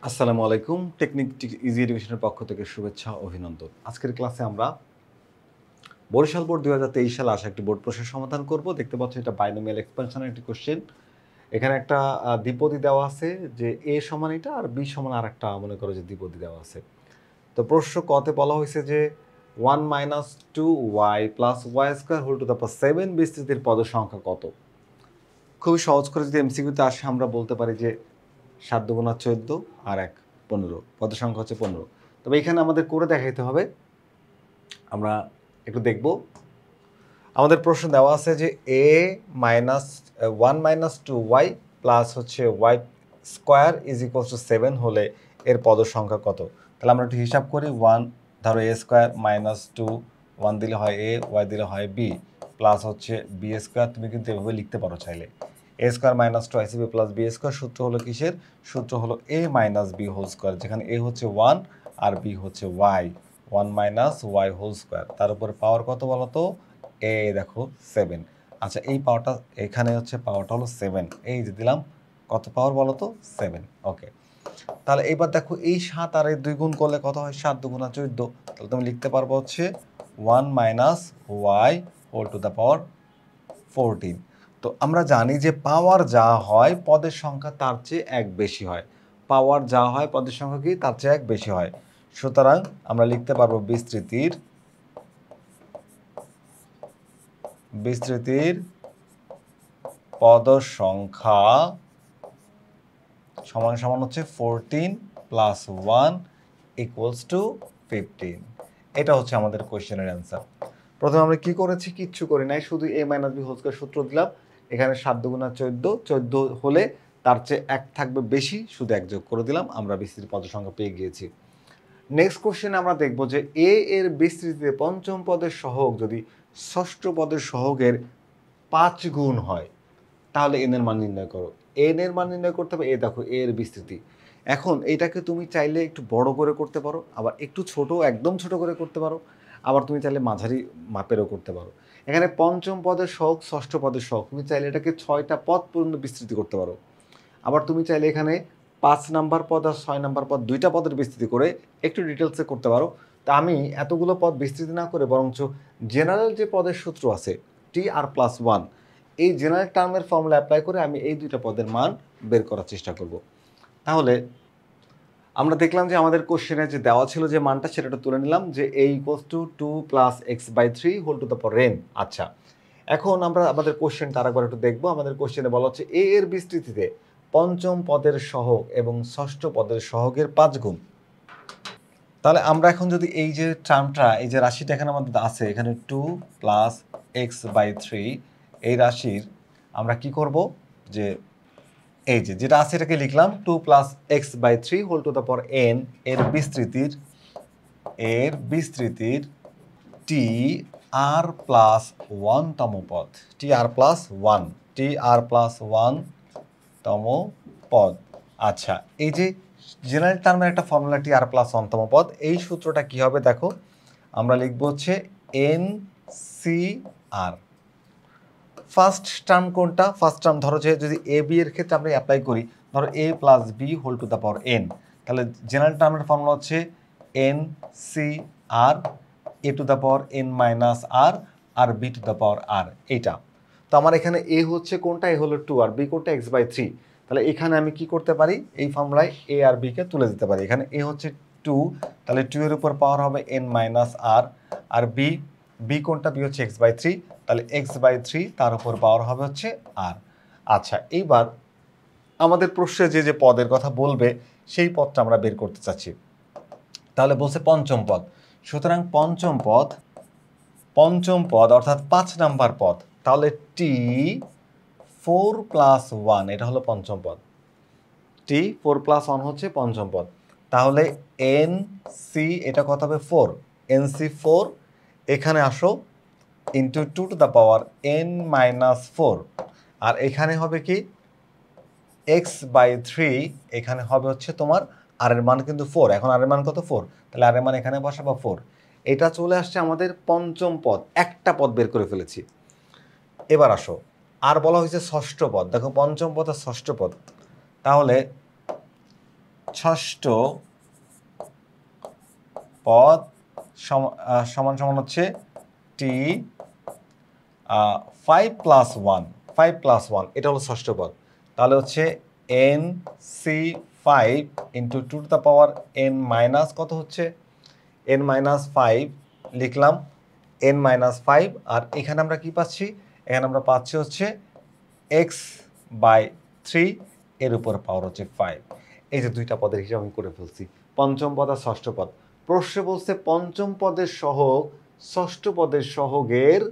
আসসালামু আলাইকুম। Technique easy এডুকেশনের পক্ষ থেকে শুভেচ্ছা ও অভিনন্দন। আজকের ক্লাসে আমরা বরিশাল বোর্ড ২০২৩ সালে আসা একটি বোর্ড প্রশ্নের সমাধান করব। দেখতে পাচ্ছ এটা বাইনোমিয়াল এক্সপানশনের একটি কোশ্চেন। এখানে একটা দ্বিপদী দেওয়া আছে যে a সমান এটা আর b সমান আরেকটা মনে করো যে দ্বিপদী দেওয়া আছে। তো প্রশ্ন ক তে বলা হয়েছে যে 1 - 2y + y² whole to the power 7 বিস্তৃতির পদ সংখ্যা কত? খুবই সহজ করে যদি এমসিকিউতে আসে আমরা বলতে পারি যে ৭ × ১৪ আর ১ ১৫ পদের সংখ্যা হচ্ছে ১৫। তবে এখানে আমাদের করে দেখাইতে হবে। আমরা একটু দেখব। আমাদের প্রশ্ন দেওয়া আছে যে a মাইনাস 1 - 2y প্লাস হচ্ছে y² = 7 হলে এর পদ সংখ্যা কত? তাহলে আমরা একটু হিসাব করি। 1 ধরো a² - 2 1 দিলে হয় a, y দিলে হয় b প্লাস হচ্ছে b²। তুমি কিন্তু এভাবে লিখতে পারো চাইলে। a² - 2ac² + b² সূত্র হলো কিসের? সূত্র হলো a - b² যেখানে a হচ্ছে 1 আর b হচ্ছে y 1 - y² তার উপরে পাওয়ার কত বলো তো? দেখো 7। আচ্ছা এই পাওয়ারটা এখানে হচ্ছে পাওয়ারটা হলো 7। এই যে দিলাম কত পাওয়ার বলো তো? 7। ওকে। তাহলে এবার দেখো এই 7 আর এই 2 গুণ করলে কত হয়? 7 × 2 = 14। তাহলে তুমি লিখতে পারবো হচ্ছে 1 - y whole to the power 14। তো আমরা জানি যে পাওয়ার যা হয় পদের সংখ্যা তার চেয়ে 1 বেশি হয়। পাওয়ার যা হয় পদের সংখ্যা কি তার চেয়ে 1 বেশি হয়। সুতরাং আমরা লিখতে পারবো বিস্তৃতির পদ সংখ্যা সমান সমান হচ্ছে 14 + 1 = 15। এটা হচ্ছে আমাদের কোশ্চেনের অ্যান্সার। প্রথমে আমরা কি করেছি? কিচ্ছু করি নাই, শুধু a - b² সূত্র দিলাম। এখানে 7 × 14 14 হলে তার চেয়ে 1 থাকবে বেশি, শুধু 1 যোগ করে দিলাম। আমরা বিস্তৃতির পদ সংখ্যা পেয়ে গিয়েছি। নেক্সট কোশ্চেনে আমরা দেখব যে a এর বিস্তৃতিতে পঞ্চম পদের সহগ যদি ষষ্ঠ পদের সহগের 5 গুণ হয় তাহলে n এর মান নির্ণয় করো। n এর মান নির্ণয় করতে হবে। দেখো a এর বিস্তৃতি। এখন এইটাকে তুমি চাইলে একটু বড় করে করতে পারো, আবার একটু ছোট একদম ছোট করে করতে পারো, আবার তুমি চাইলে মাঝারি মাপেরও করতে পারো। এখানে পঞ্চম পদের সহগ ষষ্ঠ পদের সহগ, তুমি চাইলে এটাকে 6টা পদ পর্যন্ত বিস্তৃতি করতে পারো। আবার তুমি চাইলে এখানে 5 নাম্বার পদ আর 6 নাম্বার পদ 2টা পদের বিস্তৃতি করে একটু ডিটেলসে করতে পারো। তা আমি এতগুলো পদ বিস্তৃতি না করে বরঞ্চ জেনারেল যে পদের সূত্র আছে TR+1 এই জেনারেল টার্মের ফর্মুলা অ্যাপ্লাই করে আমি এই 2টা পদের মান বের করার চেষ্টা করব। তাহলে আমরা দেখলাম যে আমাদের কোশ্চেনে যে দেওয়া ছিল যে মানটা সেটা তুলে নিলাম যে a = 2 + x/3 whole to the power n। আচ্ছা, এখন আমরা আমাদের কোশ্চেনটা আরেকবার একটু দেখব। আমাদের কোশ্চেনে বলা হচ্ছে a এর বিস্তৃতিতে পঞ্চম পদের সহগ এবং ষষ্ঠ পদের সহগের 5 গুণ। তাহলে আমরা এখন যদি এই যে টার্মটা এই যে রাশিটা এখানে আমাদের আছে এখানে 2 + x/3 এই রাশির আমরা কি করব যে এই যে যেটা আছে এটাকে লিখলাম 2 + x/3 whole to the power n এর বিস্তৃতির TR+1 তম পদ TR+1 তম পদ। আচ্ছা, এই যে জেনারেল টার্মের একটা ফর্মুলা TR+1 তম পদ, এই সূত্রটা কি হবে দেখো? আমরা লিখব হচ্ছে NCR। ফার্স্ট টার্ম কোনটা? ফার্স্ট টার্ম ধরো যে যদি a b এর ক্ষেত্রে আমরা অ্যাপ্লাই করি, ধরো a + b whole to the power n, তাহলে জেনারেল টার্মের ফর্মুলা হচ্ছে NCR a to the power n - r আর b to the power r। এইটা তো আমার এখানে a হচ্ছে কোনটা? a হলো 2 আর b কোনটা? x/3। তাহলে এখানে আমি কি করতে পারি? এই ফর্মুলায় a আর b কে তুলে দিতে পারি। এখানে a হচ্ছে 2, তাহলে 2 এর উপর পাওয়ার হবে n - r আর b কোনটা? b হচ্ছে x/3, তাহলে x/3 তার উপর পাওয়ার হবে হচ্ছে r। আচ্ছা, এইবার আমাদের প্রশ্নে যে পদের কথা বলবে সেই পদটা আমরা বের করতে চাচ্ছি। তাহলে বলছে পঞ্চম পদ। সুতরাং পঞ্চম পদ অর্থাৎ 5 নাম্বার পদ। তাহলে T4+1 এটা হলো পঞ্চম পদ। T4+1 হচ্ছে পঞ্চম পদ। তাহলে NC এটা কত হবে? 4। NC4 এখানে আসো into 2 two the power n - 4 আর এখানে হবে কি x/3, এখানে হবে হচ্ছে তোমার আর এর মান কিন্তু 4। এখন আর এর মান কত? 4। তাহলে আর এর মান এখানে বসাবো 4। এটা চলে আসছে আমাদের পঞ্চম পদ, একটা পদ বের করে ফেলেছি। এবার আসো আর বলা হয়েছে ষষ্ঠ পদ। দেখো পঞ্চম পদ আর ষষ্ঠ পদ, তাহলে ষষ্ঠ পদ সমান সমান হচ্ছে টি 5+1 5+1 এটা হলো ষষ্ঠ পদ। তাহলে হচ্ছে N C 5 into two to the power N minus কত হচ্ছে এন মাইনাস 5 লিখলাম এন মাইনাস 5 আর এখানে আমরা কি পাচ্ছি এখানে আমরা পাচ্ছি হচ্ছে x/3 এর উপর পাওয়ার হচ্ছে 5। এই যে দুইটা পদের হিসাব আমি করে ফেলছি পঞ্চম পদ আর ষষ্ঠ পদ। প্রশ্নে বলছে পঞ্চম পদের সহগ ষষ্ঠ পদের সহগের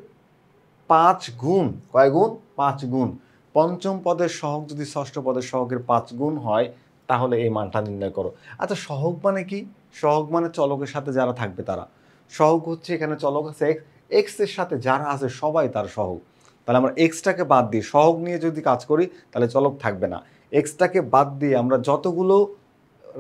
5 গুণ। কয় গুণ? 5 গুণ। পঞ্চম পদের সহগ যদি ষষ্ঠ পদের সহগের 5 গুণ হয় তাহলে এই মানটা নির্ণয় করো। আচ্ছা সহগ মানে কি? সহগ মানে চলকের সাথে যারা থাকবে তারা। সহগ হচ্ছে এখানে চলক আছে এক্স এর সাথে যারা আছে সবাই তার সহগ। তাহলে আমরা এক্সটাকে বাদ দিই সহগ নিয়ে যদি কাজ করি তাহলে চলক থাকবে না। এক্সটাকে বাদ দিয়ে আমরা যতগুলো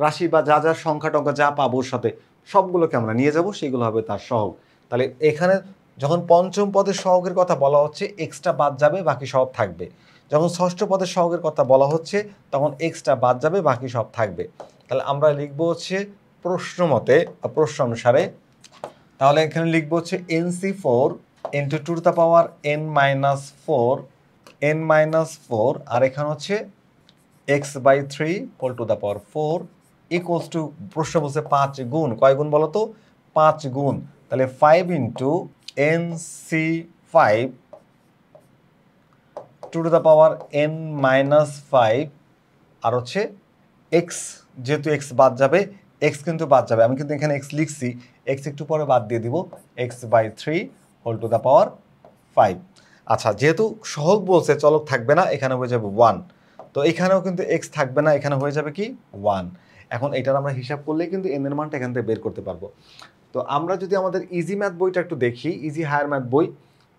রাশি বা যা যা সংখ্যা টংখ্যা যা পাবো ওর সাথে সবগুলোকে আমরা নিয়ে যাব সেগুলো হবে তার সহগ। তাহলে এখানে যখন পঞ্চম পদের সহগের কথা বলা হচ্ছে এক্সটা বাদ যাবে বাকি সব থাকবে। যখন ষষ্ঠ পদের সহগের কথা বলা হচ্ছে তখন এক্সটা বাদ যাবে বাকি সব থাকবে। তাহলে আমরা লিখবো হচ্ছে প্রশ্ন মতে প্রশ্ন অনুসারে তাহলে এখানে লিখবো হচ্ছে NC4 into two to the power n-4 আর এখানে হচ্ছে x/3 whole to the power 4 equals to প্রশ্ন বলছে 5 গুণ। কয় গুণ বলো তো? 5 গুণ। তাহলে 5 into NC5 two to the power n-5 আর হচ্ছে x, যেহেতু x বাদ যাবে x কিন্তু বাদ যাবে, আমি কিন্তু এখানে x লিখছি, x একটু পরে বাদ দিয়ে দিব, x/3 হোল টু দ্য পাওয়ার 5। আচ্ছা যেহেতু সহগ বলছে চলক থাকবে না এখানে হয়ে যাবে 1, তো এখানেও কিন্তু x থাকবে না এখানে হয়ে যাবে কি 1। এখন এটার আমরা হিসাব করলেই কিন্তু n এর মানটা এখান থেকে বের করতে পারবো। তো আমরা যদি আমাদের ইজি ম্যাথ বইটা একটু দেখি, ইজি হায়ার ম্যাথ বই,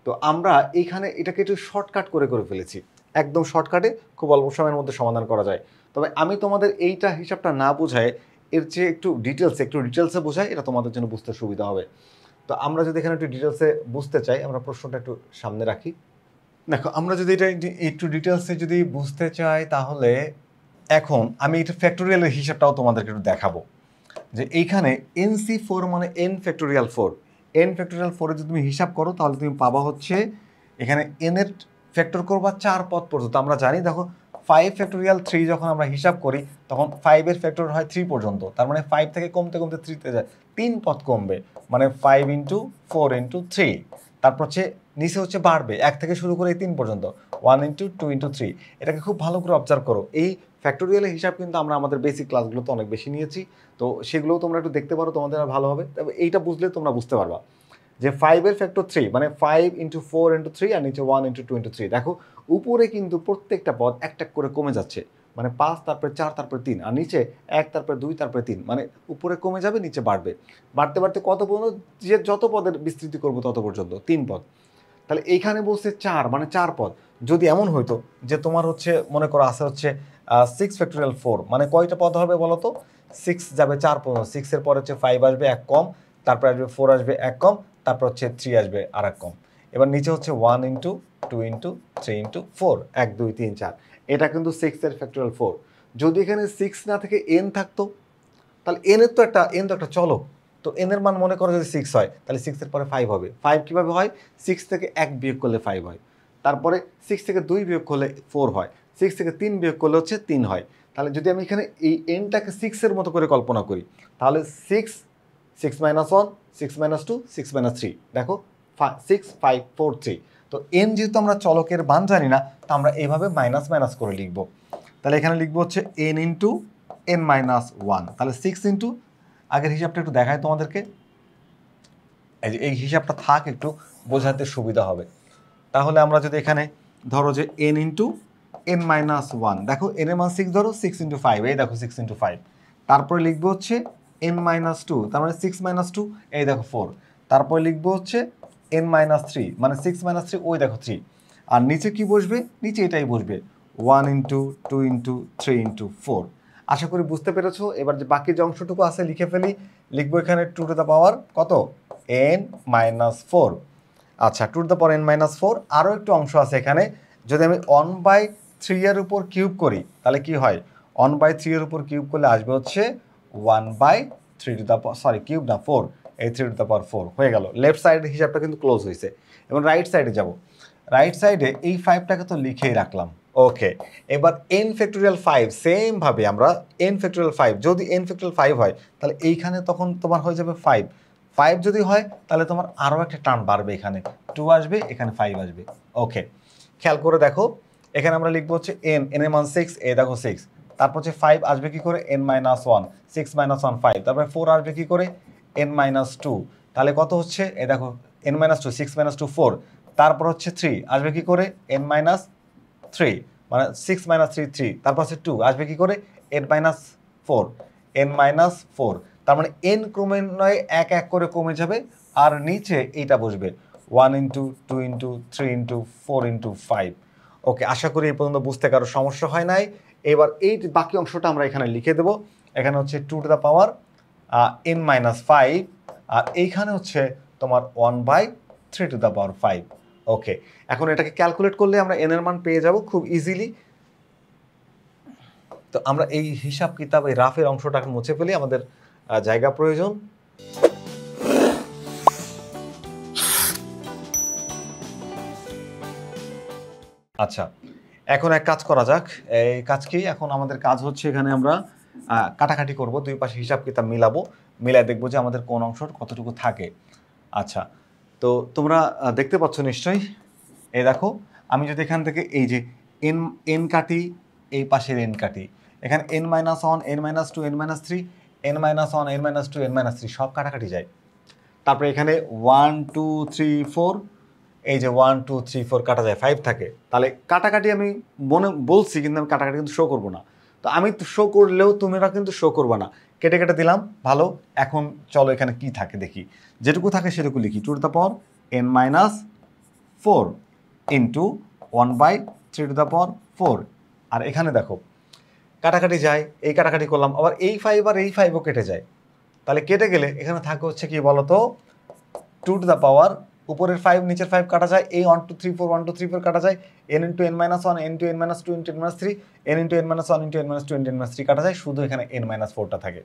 তো আমরা এইখানে এটাকে একটু শর্টকাট করে ফেলেছি, একদম শর্টকাটে খুব অল্প সময়ের মধ্যে সমাধান করা যায়। তবে আমি তোমাদের এইটা হিসাবটা না বোঝায় এর চেয়ে একটু ডিটেলসে বোঝাই, এটা তোমাদের জন্য বুঝতে সুবিধা হবে। তো আমরা যদি এখানে একটু ডিটেলসে বুঝতে চাই, আমরা প্রশ্নটা একটু সামনে রাখি। দেখো আমরা যদি এটা একটু ডিটেলসে যদি বুঝতে চাই তাহলে এখন আমি এটা ফ্যাক্টোরিয়ালের হিসাবটাও তোমাদেরকে একটু দেখাবো, যে এইখানে NC4 মানে n ফ্যাক্টোরিয়াল 4, n ফ্যাক্টোরিয়াল 4 যদি তুমি হিসাব করো তাহলে তুমি পাবা হচ্ছে এখানে n এর ফ্যাক্টর করবা 4 পদ পর্যন্ত। আমরা জানি দেখো 5 ফ্যাক্টোরিয়াল 3 যখন আমরা হিসাব করি তখন 5 এর ফ্যাক্টর হয় 3 পর্যন্ত, তার মানে 5 থেকে কমতে কমতে 3 তে যায়, 3 পদ কমবে, মানে 5 ইন্টু 4 ইন্টু 3, তারপর হচ্ছে নিচে হচ্ছে বাড়বে 1 থেকে শুরু করে 3 পর্যন্ত, 1 ইন্টু 2 ইন্টু 3। এটাকে খুব ভালো করে অবজার্ভ করো, এই ফ্যাক্টোরিয়ালের হিসাব কিন্তু আমরা আমাদের বেসিক ক্লাসগুলোতে অনেক বেশি নিয়েছি, তো সেগুলোও তোমরা একটু দেখতে পারো, তোমাদের আর ভালো হবে। তবে এইটা বুঝলে তোমরা বুঝতে পারবা যে 5 এর ফ্যাক্টর 3 মানে 5 ইন্টু 4 ইন্টু 3 আর নিচে 1 ইন্টু 2 ইন্টু 3। দেখো উপরে কিন্তু প্রত্যেকটা পদ একটা করে কমে যাচ্ছে, মানে 5 তারপরে 4 তারপরে 3 আর নিচে 1 তারপরে 2 তারপরে 3, মানে উপরে কমে যাবে নিচে বাড়বে, বাড়তে বাড়তে কত পর্যন্ত, যে যত পদের বিস্তৃতি করবো তত পর্যন্ত 3 পদ। তাহলে এইখানে বলছে 4 মানে 4 পদ। যদি এমন হইতো যে তোমার হচ্ছে মনে করো আছে হচ্ছে 6 ফ্যাক্টোরিয়াল 4, মানে কয়টা পদ হবে বলো তো? 6 যাবে 4 পর্যন্ত, 6 এর পর হচ্ছে 5 আসবে 1 কম, তারপর আসবে 4 আসবে 1 কম, তারপর হচ্ছে 3 আসবে আর 1 কম। এবার নিচে হচ্ছে 1 ইন্টু 2 ইন্টু 3 ইন্টু 4, 1 2 3 4, এটা কিন্তু 6 এর ফ্যাক্টোরিয়াল 4। যদি এখানে 6 না থেকে n থাকতো তাহলে n তো একটা চলক, তো n এর মান মনে করো যদি 6 হয় তাহলে 6 এর পরে 5 হবে। 5 কিভাবে হয়? 6 থেকে 1 বিয়োগ করলে 5 হয়, তারপরে 6 থেকে 2 বিয়োগ করলে 4 হয়, 6 থেকে 3 বিয়োগ করলে হচ্ছে 3 হয়। তাহলে যদি আমি এখানে এই nটাকে 6 এর মতো করে কল্পনা করি তাহলে 6 6 মাইনাস 1 6 মাইনাস 2 6 মাইনাস 3, দেখো 6 5 4 3। তো n যেহেতু আমরা চলকের মান জানি না তো আমরা এইভাবে মাইনাস মাইনাস করে লিখব। তাহলে এখানে লিখবো হচ্ছে n ইন্টু n-1, তাহলে 6 ইন্টু, আগের হিসাবটা একটু দেখায় তোমাদেরকে, এই হিসাবটা থাক একটু বোঝাতে সুবিধা হবে। তাহলে আমরা যদি এখানে ধরো যে n ইন্টু n-1, দেখো n এর মান 6 ধরো, 6 ইন্টু 5, এই দেখো 6 ইন্টু 5, তারপরে লিখবো হচ্ছে n-2, তার মানে 6 - 2, এই দেখো 4, তারপরে লিখবো হচ্ছে n-3, মানে 6 - 3, ওই দেখো 3, আর নিচে কি বসবে? নিচে এটাই বসবে 1 ইন্টু 2 ইন্টু 3 ইন্টু 4। আশা করি বুঝতে পেরেছো। এবার যে বাকি যে অংশটুকু আছে লিখে ফেলি, লিখবো এখানে 2 টু দ্য পাওয়ার কত? n-4। আচ্ছা 2 টু দ্য পাওয়ার n-4, আরও একটু অংশ আছে এখানে, যদি আমি 1/3 এর উপর কিউব করি তাহলে কি হয়? 1/3 এর উপর কিউব করলে আসবে হচ্ছে 1/3 টু দ্য সরি কিউব না 4, এই 3 টু দ্য পাওয়ার 4 হয়ে গেল। লেফট সাইডের হিসাবটা কিন্তু ক্লোজ হয়েছে। এবং রাইট সাইডে যাব, রাইট সাইডে এই 5টাকে তো লিখেই রাখলাম। ওকে, এবার n ফ্যাক্টোরিয়াল 5 সেম ভাবে আমরা n ফ্যাক্টোরিয়াল 5, যদি n ফ্যাক্টোরিয়াল 5 হয় তাহলে এইখানে তখন তোমার হয়ে যাবে 5, 5 যদি হয় তাহলে তোমার আরও একটা টার্ম বাড়বে, এখানে 2 আসবে, এখানে 5 আসবে। ওকে, খেয়াল করে দেখো, এখানে আমরা লিখবো হচ্ছে n, n এর মান 6, এই দেখো 6, তারপর হচ্ছে 5 আসবে কি করে n - 1, 6 - 1 5, তারপরে 4 আসবে কি করে n - 2, তাহলে কত হচ্ছে এই দেখো n - 2, 6 - 2 4, তারপর হচ্ছে 3 আসবে কি করে n - 3, মানে 6 - 3 3, তারপর হচ্ছে 2 আসবে কি করে n - 4, n - 4, তার মানে n ক্রমান্বয়ে এক এক করে কমে যাবে, আর নিচে এইটা বসবে 1 ইন্টু 2 ইন্টু 3 ইন্টু 4 ইন্টু 5। ওকে, আশা করি এই পর্যন্ত বুঝতে কারো সমস্যা হয় নাই। এবার এই বাকি অংশটা আমরা এখানে লিখে দেব। এখানে হচ্ছে 2 টু দ্য পাওয়ার n - 5, আর এইখানে হচ্ছে তোমার 1/3 টু দ্য পাওয়ার 5। ওকে, এখন এটাকে ক্যালকুলেট করলে আমরা n এর মান পেয়ে যাব খুব ইজিলি। তো আমরা এই হিসাব কিতাব, এই রাফের অংশটাকে মুছে ফেলি, আমাদের জায়গা প্রয়োজন। আচ্ছা, এখন এক কাজ করা যাক। এই কাজ কি, এখন আমাদের কাজ হচ্ছে এখানে আমরা কাটাকাটি করব, দুই পাশে হিসাব কিতাব মিলাবো, মিলাই দেখবো যে আমাদের কোন অংশ কতটুকু থাকে। আচ্ছা, তো তোমরা দেখতে পাচ্ছ নিশ্চয়ই, এই দেখো আমি যদি এখান থেকে এই যে n n কাটি, এই পাশের n কাটি, এখানে n - 1, n - 2, n - 3, n - 1, n - 2, n - 3 সব কাটাকাটি যায়। তারপরে এখানে 1 2 3 4, এই যে 1 2 3 4 কাটা যায়, 5 থাকে। তাহলে কাটাকাটি আমি মনে বলছি, কিন্তু আমি কাটাকাটি কিন্তু শো করবো না। তো আমি শো করলেও তোমরা কিন্তু শো করবে না। কেটে কেটে দিলাম, ভালো। এখন চলো এখানে কি থাকে দেখি, যেটুকু থাকে সেটুকু লিখি। 2 two the power n - 4 into 1/3 two the power 4। আর এখানে দেখো কাটাকাটি যায়, এই কাটাকাটি করলাম, আবার এই 5 আর এই 5ও কেটে যায়। তাহলে কেটে গেলে এখানে থাকে হচ্ছে কি বলতো, 2 টু দ্য পাওয়ার, উপরের 5 নিচের 5 কাটা যায়, এই 1 2 3 4 1 2 3 4 কাটা যায়, n into n - 1, n into n - 2 into n - 3, n into n - 1 into n - 2 into n - 3 কাটা যায়, শুধু এখানে n - 4টা থাকে।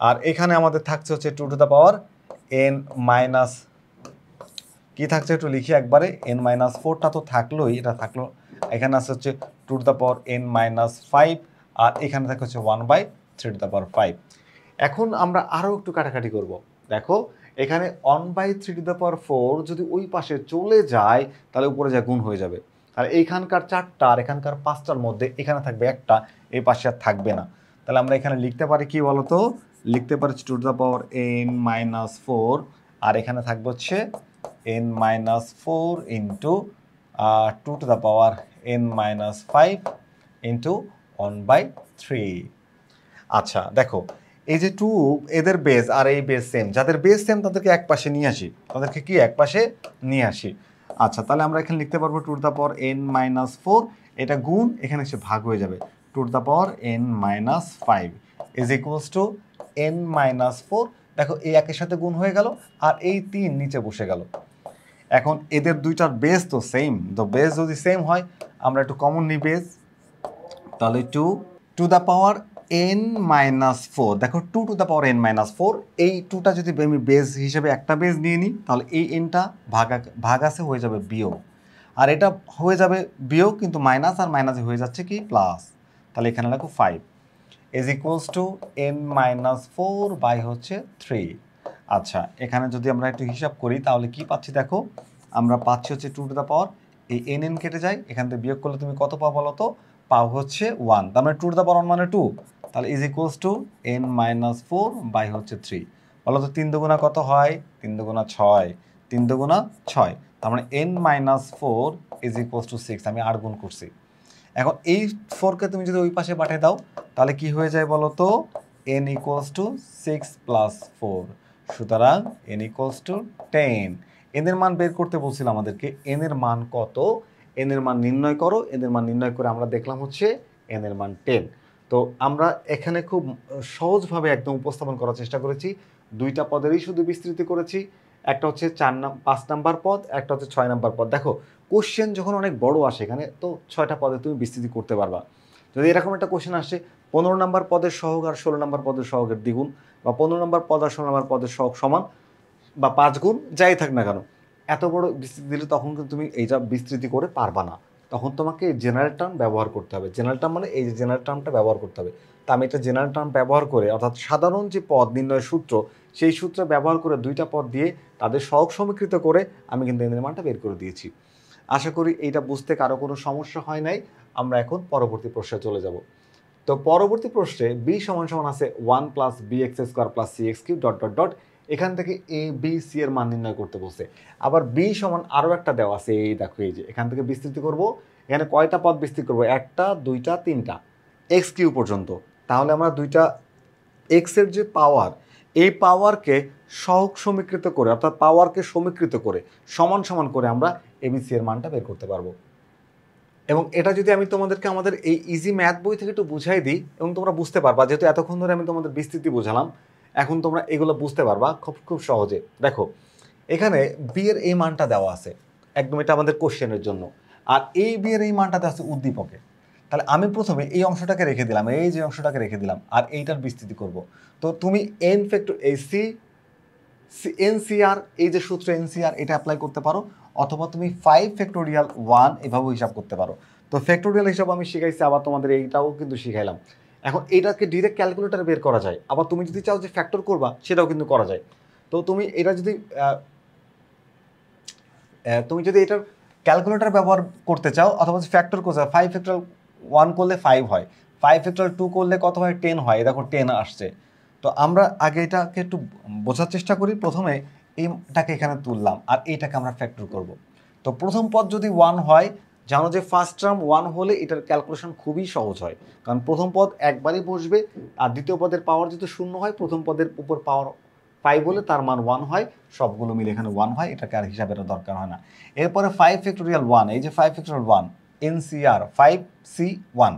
আর এখানে আমাদের থাকছে হচ্ছে 2 two the power n minus, কি থাকছে একটু লিখি একবারে, n - 4টা তো থাকলোই, এটা থাকলো। এখানে আছে হচ্ছে 2 টু দ্য পাওয়ার n - 5, আর এখানে থাকে হচ্ছে 1/3 টু দ্য পাওয়ার 5। এখন আমরা আরও একটু কাটাকাটি করব। দেখো এখানে 1/3 টু দ্য পাওয়ার 4 যদি ওই পাশে চলে যায় তাহলে উপরে যা গুণ হয়ে যাবে। আর এইখানকার 4টা আর এখানকার 5টার মধ্যে এখানে থাকবে একটা, এই পাশে আর থাকবে না। তাহলে আমরা এখানে লিখতে পারি কি বলতো, লিখতে পারি 2 টু দ্য পাওয়ার n - 4, আর এখানে থাকবে হচ্ছে n - 4 into 2 two the power n - 5 into 1/3। আচ্ছা দেখো, এই যে 2, এদের বেস আর এই বেস সেম, যাদের বেস সেম তাদেরকে এক পাশে নিয়ে আসি, তাদেরকে কি এক পাশে নিয়ে আসি। আচ্ছা, তাহলে আমরা এখানে লিখতে পারবো 2 টু দ্য পাওয়ার n - 4, এটা গুণ, এখানে এসে ভাগ হয়ে যাবে, 2 two the power n - 5 is equals to n - 4। দেখো এই একের সাথে গুণ হয়ে গেল, আর এই 3 নিচে বসে গেল। এখন এদের দুইটার বেস তো সেম, তো বেস যদি সেম হয় আমরা একটু কমন নিই বেস, তাহলে 2 টু দ্য পাওয়ার n - 4, দেখো 2 টু দ্য পাওয়ার n - 4, এই 2টা যদি আমি বেস হিসেবে একটা বেস নিয়ে নিই তাহলে এই nটা ভাগ আছে হয়ে যাবে বিয়োগ, আর এটা হয়ে যাবে বিয়োগ, কিন্তু মাইনাস আর মাইনাসে হয়ে যাচ্ছে কি প্লাস। তাহলে এখানে দেখো 5 is equals to n - 4 by হচ্ছে 3। আচ্ছা, এখানে যদি আমরা একটু হিসাব করি তাহলে কি পাচ্ছি দেখো, আমরা পাচ্ছি হচ্ছে 2 টু দ্য পাওয়ার, এই n কেটে যায়, এখান থেকে বিয়োগ করলে তুমি কত পাও বলো তো, পাও হচ্ছে 1, তার মানে 2 টু দ্য পাওয়ার 1 মানে 2, তাহলে is equals to n - 4 by হচ্ছে 3। বলো তো 3 দুগুণা কত হয়, 3 দুগুণা 6, 3 দুগুণা 6, তার মানে n - 4 ইজ ইকুয়ালস টু 6, আমি 8 গুণ করছি। এখন এই 4কে তুমি যদি ওই পাশে পাঠিয়ে দাও তাহলে কি হয়ে যায় বলো তো, n ইকুয়ালস টু 6 প্লাস 4, সুতরাং n ইকুয়ালস টু 10। এদের মান বের করতে বলছিল আমাদেরকে, n এর মান কত, n এর মান নির্ণয় করো। n এর মান নির্ণয় করে আমরা দেখলাম হচ্ছে n এর মান 10। তো আমরা এখানে খুব সহজভাবে একদম উপস্থাপন করার চেষ্টা করেছি, দুইটা পদেরই শুধু বিস্তৃতি করেছি, একটা হচ্ছে 5 নাম্বার পদ, একটা হচ্ছে 6 নাম্বার পদ। দেখো কোশ্চেন যখন অনেক বড় আসে এখানে, তো 6টা পদে তুমি বিস্তৃতি করতে পারবা। যদি এরকম একটা কোশ্চেন আসে 15 নম্বর পদের সহগ আর 16 নম্বর পদের সহগের দ্বিগুণ, বা 15 নম্বর পদ আর 16 নম্বর পদের সহগ সমান, বা 5 গুণ, যাই থাক না কেন, এত বড় বিস্তৃতি দিলে তখন কিন্তু তুমি এইটা বিস্তৃতি করে পারবা না। তখন তোমাকে জেনারেল টার্ম ব্যবহার করতে হবে। জেনারেল টার্ম মানে এই যে জেনারেল টার্মটা ব্যবহার করতে হবে। তা আমি এটা জেনারেল টার্ম ব্যবহার করে, অর্থাৎ সাধারণ যে পদ নির্ণয়ের সূত্র, সেই সূত্র ব্যবহার করে দুইটা পদ দিয়ে তাদের সহগ সমীকৃত করে আমি কিন্তু এদের মানটা বের করে দিয়েছি। আশা করি এইটা বুঝতে কারো কোনো সমস্যা হয় নাই। আমরা এখন পরবর্তী প্রশ্নে চলে যাব। তো পরবর্তী প্রশ্নে বি সমান সমান আছে 1 plus B X square plus C X cube dot dot dot, এখান থেকে এ বি সি এর মান নির্ণয় করতে বলছে। আবার বি সমান আরও একটা দেওয়া আছে, এই দেখো এই যে এখান থেকে বিস্তৃতি করব, এখানে কয়টা পদ বিস্তৃত করব, একটা দুইটা তিনটা, এক্স কিউ পর্যন্ত। তাহলে আমরা দুইটা এক্সের যে পাওয়ার, এই পাওয়ারকে সহগ সমীকৃত করে, অর্থাৎ পাওয়ারকে সমীকৃত করে সমান সমান করে আমরা এবিসি এর মানটা বের করতে পারবো। এবং এটা যদি আমি তোমাদেরকে আমাদের এই ইজি ম্যাথ বই থেকে একটু বুঝাই দিই, এবং তোমরা বুঝতে পারবা, যেহেতু এতক্ষণ ধরে আমি তোমাদের বিস্তৃতি বোঝালাম, এখন তোমরা এগুলো বুঝতে পারবা খুব খুব সহজে। দেখো এখানে বি এর এই মানটা দেওয়া আছে একদম, এটা আমাদের কোশ্চেনের জন্য, আর এই বি এর এই মানটা দেওয়া আছে উদ্দীপকে। তাহলে আমি প্রথমে এই অংশটাকে রেখে দিলাম, এই যে অংশটাকে রেখে দিলাম, আর এইটার বিস্তৃতি করব। তো তুমি এন ফ্যাক্টর এই এনসিআর, এই যে সূত্র এনসিআর, এটা অ্যাপ্লাই করতে পারো, অথবা তুমি 5 ফ্যাক্টোরিয়াল 1 এভাবেও হিসাব করতে পারো। তো ফ্যাক্টোরিয়াল হিসাব আমি শিখাইছি, আবার তোমাদের এইটাও কিন্তু শিখাইলাম। এখন এটাকে ডিরেক্ট ক্যালকুলেটারে বের করা যায়, আবার তুমি যদি চাও যে ফ্যাক্টর করবা সেটাও কিন্তু করা যায়। তো তুমি এটা যদি এটার ক্যালকুলেটর ব্যবহার করতে চাও, অথবা ফ্যাক্টর করতে চাও, 5 ফ্যাক্টর 1 করলে 5 হয়, 5 ফ্যাক্টর 2 করলে কত হয়, 10 হয়। দেখো 10 আসছে। তো আমরা আগে এটাকে একটু বোঝার চেষ্টা করি। প্রথমে এইটাকে এখানে তুললাম, আর এইটাকে আমরা ফ্যাক্টর করব। তো প্রথম পদ যদি 1 হয়, জানো যে ফার্স্ট টার্ম 1 হলে এটার ক্যালকুলেশন খুবই সহজ হয়, কারণ প্রথম পদ একবারই বসবে, আর দ্বিতীয় পদের পাওয়ার যদি 0 হয়, প্রথম পদের উপর পাওয়ার 5 হলে তার মান 1 হয়, সবগুলো মিলে এখানে 1 হয়, এটাকে আর হিসাবের দরকার হয় না। এরপরে 5 ফ্যাক্টোরিয়াল 1, এই যে 5 ফ্যাক্টোরিয়াল 1 এনসিআর 5C1,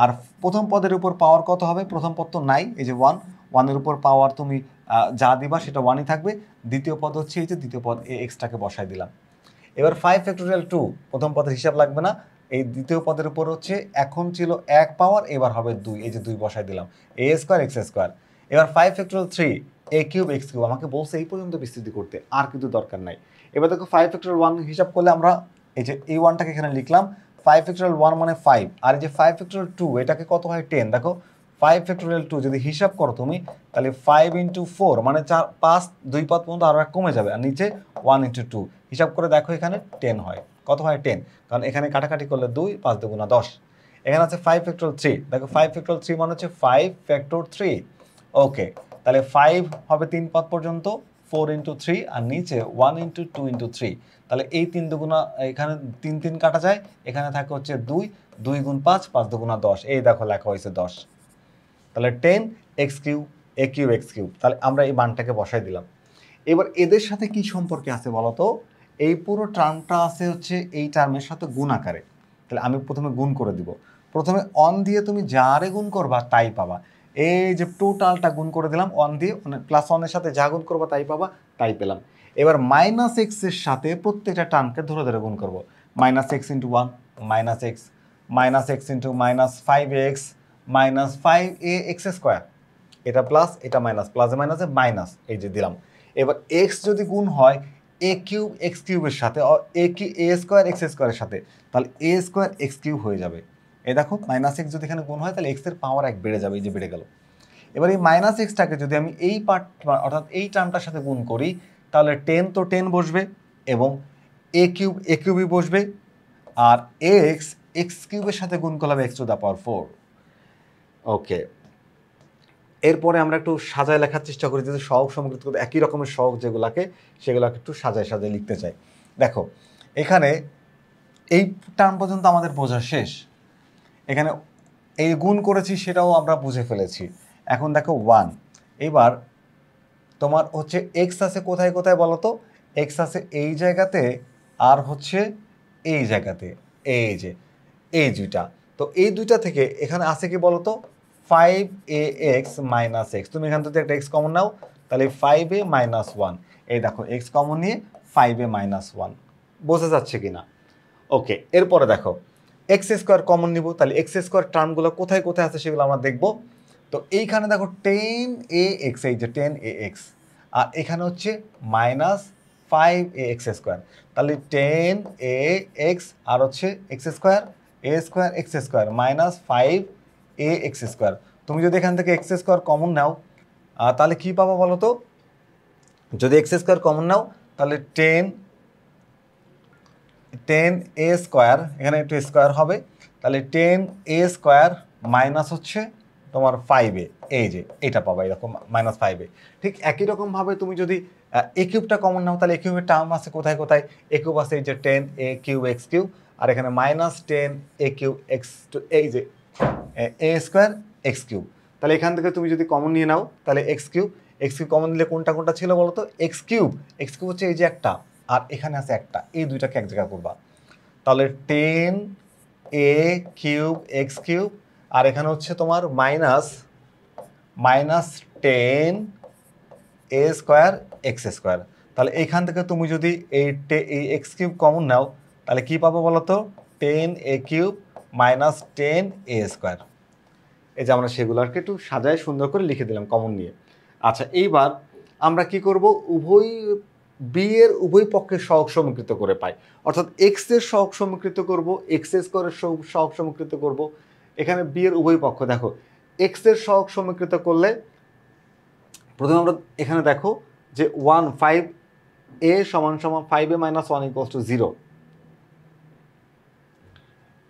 আর প্রথম পদের উপর পাওয়ার কত হবে, প্রথম পদ তো নাই, এই যে 1 এর উপর পাওয়ার তুমি যা দিবা সেটা 1ই থাকবে। দ্বিতীয় পদ হচ্ছে এই যে দ্বিতীয় পদ, এ এক্সটাকে বসাই দিলাম। এবার 5 ফ্যাক্টোরিয়াল 2, প্রথম পদের হিসাব লাগবে না, এই দ্বিতীয় পদের উপর হচ্ছে এখন ছিল 1 পাওয়ার, এবার হবে 2, এই যে 2 বসাই দিলাম, এ স্কোয়ার এক্স স্কোয়ার। এবার 5 ফ্যাক্টোরিয়াল 3 এ কিউব এক্স কিউব, আমাকে বলছে এই পর্যন্ত বিস্তৃতি করতে, আর কিন্তু দরকার নাই। এবার দেখো 5 ফ্যাক্টোরিয়াল 1 হিসাব করলে আমরা এই যে এই 1টাকে এখানে লিখলাম, 5 ফ্যাক্টোরিয়াল 1 মানে 5, আর এই যে 5 ফ্যাক্টোরিয়াল 2 এটাকে কত হয় 10। দেখো 5 ফ্যাক্টোরিয়াল 2 যদি হিসাব করো তুমি, তাহলে 5 ইন্টু 4 মানে 4, 5 2 পদ পর্যন্ত আরও এক কমে যাবে, আর নিচে 1 ইন্টু 2 হিসাব করে দেখো এখানে 10 হয়। কত হয় 10, কারণ এখানে কাটাকাটি করলে 2, 5 2 10। এখানে আছে 5 ফ্যাক্টোরিয়াল 3, দেখো 5 ফ্যাক্টোরিয়াল 3 মানে হচ্ছে 5 ফ্যাক্টর 3। ওকে, তাহলে 5 হবে 3 পদ পর্যন্ত, 4 ইন্টু 3, আর নিচে 1 ইন্টু 2 ইন্টু 3। তাহলে এই 3 দুগুণা, এখানে 3 3 কাটা যায়, এখানে থাকে হচ্ছে 2, 2 গুণ 5, 5 দুগুণা 10, এই দেখো লেখা হয়েছে 10। তাহলে 10 এক্স কিউব এ কিউব এক্স কিউব, তাহলে আমরা এই মানটাকে বসাই দিলাম। এবার এদের সাথে কি সম্পর্কে আছে বলো তো, এই পুরো টার্মটা আছে হচ্ছে এই টার্মের সাথে গুণ আকারে। তাহলে আমি প্রথমে গুণ করে দিব, প্রথমে অন দিয়ে তুমি যারে গুণ করবা তাই পাবা, এই যে টোটালটা গুণ করে দিলাম অন দিয়ে, প্লাস ওয়ানের সাথে যা গুণ করবা তাই পাবা, তাই পেলাম। এবার মাইনাস এক্সের সাথে প্রত্যেকটা টার্মকে ধরে ধরে গুণ করবো, minus x into 1 minus x, minus x into minus 5x minus 5a x square, এটা প্লাস এটা মাইনাস, প্লাসে মাইনাসে মাইনাস, এই যে দিলাম। এবার এক্স যদি গুণ হয় এ কিউব এক্স কিউবের সাথে, এ স্কোয়ার এক্স স্কোয়ারের সাথে, তাহলে এ স্কোয়ার এক্স কিউব হয়ে যাবে। এই দেখো মাইনাস এক্স যদি এখানে গুণ হয়, তাহলে এক্সের পাওয়ার 1 বেড়ে যাবে, এই যে বেড়ে গেল। এবার এই মাইনাস এক্সটাকে যদি আমি এই পার্ট, অর্থাৎ এই টার্মটার সাথে গুণ করি, তাহলে 10 তো 10 বসবে, এবং এ কিউবই বসবে, আর এক্স এক্স কিউবের সাথে গুণ করলে হবে এক্স টু দ্য পাওয়ার 4। ওকে, এরপরে আমরা একটু সাজায় লেখার চেষ্টা করি, যদি সহগ সমীকৃত করতে একই রকমের সহগ যেগুলোকে, সেগুলোকে একটু সাজায় সাজায় লিখতে চাই। দেখো এখানে এই টার্ম পর্যন্ত আমাদের বোঝা শেষ, এখানে এই গুণ করেছি সেটাও আমরা বুঝে ফেলেছি। এখন দেখো 1, এবার তোমার হচ্ছে এক্স আছে কোথায় কোথায় বলো তো, এক্স আছে এই জায়গাতে, আর হচ্ছে এই জায়গাতে, এই যে এই দুইটা। তো এই দুইটা থেকে এখানে আছে কি বলো তো, 5ax মাইনাস এক্স, তুমি এখান থেকে একটা এক্স কমন নাও, তাহলে 5a মাইনাস 1, এই দেখো এক্স কমন নিয়ে 5a মাইনাস 1, বোঝা যাচ্ছে কি না? ওকে, এরপরে দেখো এক্স স্কোয়ার কমন নিব, তাহলে এক্স স্কোয়ার টার্মগুলো কোথায় কোথায় আছে সেগুলো আমরা দেখব। তো এইখানে দেখো 10ax, এই যে 10ax, আর এখানে হচ্ছে -5ax স্কোয়ার, তাহলে 10ax আর হচ্ছে x square, a square x square -5ax square. তুমি যদি এখান থেকে এক্স স্কোয়ার কমন নাও তাহলে কি পাবো বলো তো? যদি এক্স স্কোয়ার কমন নাও তাহলে 10a স্কোয়ার, এখানে একটু স্কোয়ার হবে, তাহলে 10a স্কোয়ার মাইনাস হচ্ছে তোমার 5a, এই যে এটা পাবা এরকম -5a। ঠিক একই রকমভাবে তুমি যদি এ কিউবটা কমন নাও তাহলে এ কিউবের টার্ম আছে কোথায় কোথায়? এ কিউব আছে এই যে 10a কিউব এক্স কিউব, আর এখানে -10a কিউব এক্স, এই যে এ স্কোয়ার এক্স কিউব। তাহলে এখান থেকে তুমি যদি কমন নিয়ে নাও তাহলে এক্স কিউব কমন নিলে কোনটা কোনটা ছিল বলো তো? এক্স কিউব হচ্ছে এই যে একটা, আর এখানে আছে একটা, এই দুইটাকে এক জায়গা করবা। তাহলে 10a কিউব এক্স কিউব, আর এখানে হচ্ছে তোমার -10a স্কোয়ার এক্স স্কোয়ার। তাহলে এইখান থেকে তুমি যদি এই এক্স কিউব কমন নাও তাহলে কি পাবো বলো তো? 10a cube -10a square. এই যে আমরা সেগুলোকে একটু সাজায় সুন্দর করে লিখে দিলাম কমন নিয়ে। আচ্ছা, এইবার আমরা কি করব? বি এর উভয় পক্ষের সহগ সমীকৃত করে পাই, অর্থাৎ এক্স এর সহগ সমীকৃত করব, এক্স স্কোয়ারের সহগ সমীকৃত করব। এখানে বি এর উভয় পক্ষ দেখো, এক্স এর সহগ সমীকৃত করলে প্রথমে আমরা এখানে দেখো যে 5a সমান সমান 5a - 1 = 0।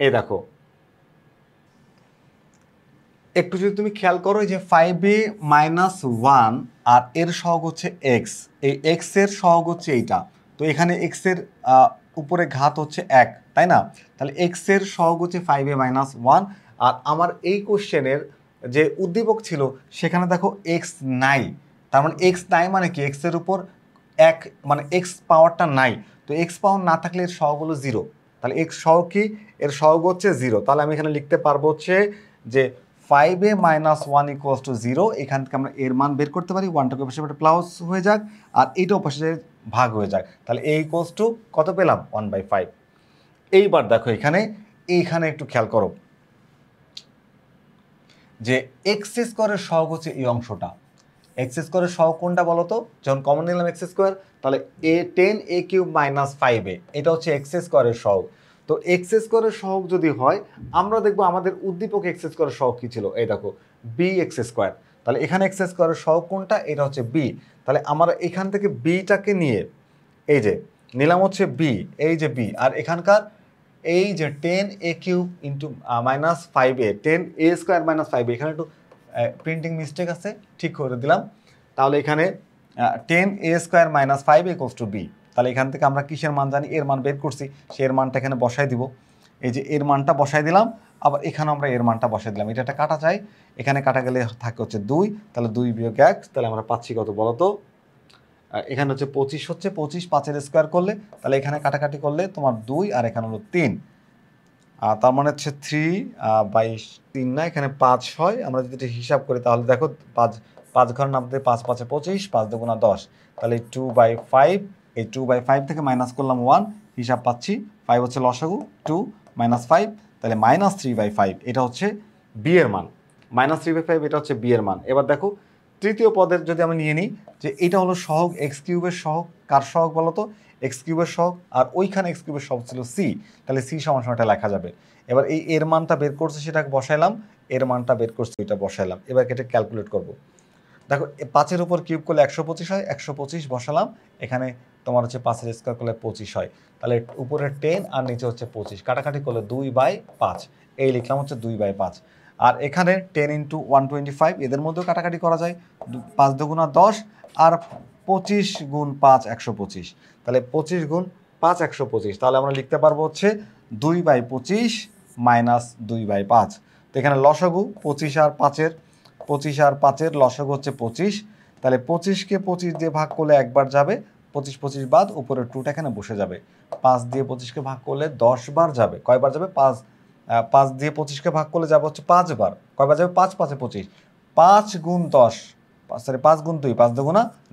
এই দেখো একটু যদি তুমি খেয়াল করো যে 5a - 1 আর এর সহগ হচ্ছে এক্স, এই এক্স এর সহগ হচ্ছে এইটা, তো এখানে এক্স এর উপরে ঘাত হচ্ছে 1, তাই না? তাহলে এক্স এর সহগ হচ্ছে 5a - 1, আর আমার এই কোশ্চেনের যে উদ্দীপক ছিল সেখানে দেখো এক্স নাই, তার মানে এক্স নাই মানে কি? এক্স এর উপর 1 মানে এক্স পাওয়ারটা নাই, তো এক্স পাওয়ার না থাকলে এর সহগ হলো 0, তাহলে এক্স সহগ কি? এর সহগ হচ্ছে 0। তাহলে আমি এখানে লিখতে পারবো হচ্ছে যে 5a - 1 = 0। এখান থেকে আমরা এর মান বের করতে পারি, 1টাকে পাশে প্লাস হয়ে যাক আর এইটাও পাশে ভাগ হয়ে যাক, তাহলে a = কত পেলাম? 1/5। এইবার দেখো এইখানে একটু খেয়াল করো যে এক্স স্কোয়ারের সহগ হচ্ছে এই অংশটা। এক্স স্কোয়ারের সহগ কোনটা বলো তো? যখন কমন নিলাম এক্স স্কোয়ার, তাহলে 10a কিউব -5a, এটা হচ্ছে এক্স স্কোয়ারের সহগ। তো এক্স স্কোয়ারের সহগ যদি হয়, আমরা দেখবো আমাদের উদ্দীপক এক্স স্কোয়ারের সহগ কি ছিল? এই দেখো বি এক্স স্কোয়ার, তাহলে এখানে এক্স স্কোয়ারের সহগ কোনটা? এটা হচ্ছে বি। তাহলে আমরা এখান থেকে বিটাকে নিয়ে এই যে নিলাম হচ্ছে বি, এই যে বি, আর এখানকার এই যে 10a cube into -5a, 10a square -5a, এখানে একটু প্রিন্টিং মিস্টেক আছে, ঠিক করে দিলাম। তাহলে এখানে 10a স্কোয়ার -5a = b। তাহলে এখান থেকে আমরা কিসের মান জানি? এর মান বের করছি, সে এর মানটা এখানে বসাই দিব। এই যে এর মানটা বসাই দিলাম, আবার এখানে আমরা এর মানটা বসাই দিলাম। এটা একটা কাটা যায়, এখানে কাটা গেলে থাকে হচ্ছে 2, তাহলে 2 - 1, তাহলে আমরা পাচ্ছি কত বলো তো? এখানে হচ্ছে 25 হচ্ছে 25, 5-এর স্কোয়ার করলে, তাহলে এখানে কাটাকাটি করলে তোমার 2 আর এখানে হলো 3, তার মানে হচ্ছে 3/3 না, এখানে 5 হয়। আমরা যদি এটা হিসাব করি তাহলে দেখো 5 ঘর নামতে 5 × 5 = 25, 5 × 2 = 10, তাহলে 2/5, এই 2/5 থেকে মাইনাস করলাম 1, হিসাব পাচ্ছি 5 হচ্ছে লসাগু, 2 - 5, তাহলে -3/5, এটা হচ্ছে বি এর মান। -3/5 এটা হচ্ছে বি এর মান। এবার দেখো তৃতীয় পদের যদি আমি নিয়ে নিই যে এটা হলো সহগ এক্স কিউবের সহগ, কার সহগ বলো তো? এক্স কিউবের সহগ, আর ওইখানে এক্স কিউবের সহগ ছিল সি, তাহলে সি সমান এটা লেখা যাবে। এবার এই এর মানটা বের করছে সেটাকে বসাইলাম, এর মানটা বের করছে ওইটা বসাইলাম। এবার এটা ক্যালকুলেট করব। দেখো 5-এর উপর কিউব করলে 125 হয়, 125 বসালাম, এখানে তোমার হচ্ছে 5-এর স্কোয়ার করলে 25 হয়, তাহলে উপরে 10 আর নিচে হচ্ছে 25, কাটাকাটি করলে 2/5, এই লিখলাম হচ্ছে 2/5। আর এখানে 10 × 125, এদের মধ্যেও কাটাকাটি করা যায়, 5 × 2 = 10, আর 25 × 5 = 125, তাহলে 25 × 5 = 125, তাহলে আমরা লিখতে পারবো হচ্ছে 2/25 - 2/5। তো এখানে লসাগু 25 আর 5-এর লসাগু হচ্ছে 25, তাহলে 25কে 25 দিয়ে ভাগ করলে একবার যাবে, 25 বাদ, উপরে 2টা এখানে বসে যাবে। 5 দিয়ে 25কে ভাগ করলে 10 বার যাবে, কয়বার যাবে? 5 দিয়ে 25কে ভাগ করলে যাবে হচ্ছে 5 বার, কয়বার যাবে? 5 × 5 = 25, 5 × 10, 5 × 2, 5 × 2 =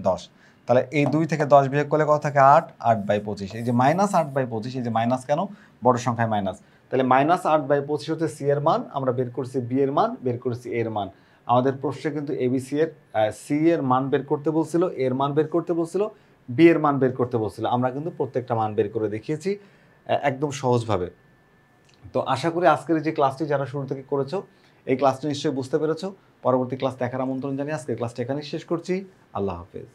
10, তাহলে এই 2 থেকে 10 বিয়োগ করলে কত থাকে? 8, 8/25, এই যে -8/25, এই যে মাইনাস কেন? বড় সংখ্যায় মাইনাস, তাহলে -8/25 হচ্ছে সি এর মান, আমরা বের করছি বি এর মান, বের করছি এর মান। আমাদের প্রশ্নে কিন্তু এবিসি এর সি এর মান বের করতে বলছিল, এর মান বের করতে বলছিল, বি এর মান বের করতে বলছিল। আমরা কিন্তু প্রত্যেকটা মান বের করে দেখিয়েছি একদম সহজভাবে। তো আশা করি আজকের যে ক্লাসটি যারা শুরু থেকে করেছো, এই ক্লাসটি নিশ্চয়ই বুঝতে পেরেছো। পরবর্তী ক্লাস দেখার আমন্ত্রণ জানিয়ে আজকের ক্লাসটা এখানেই শেষ করছি। আল্লাহ হাফেজ।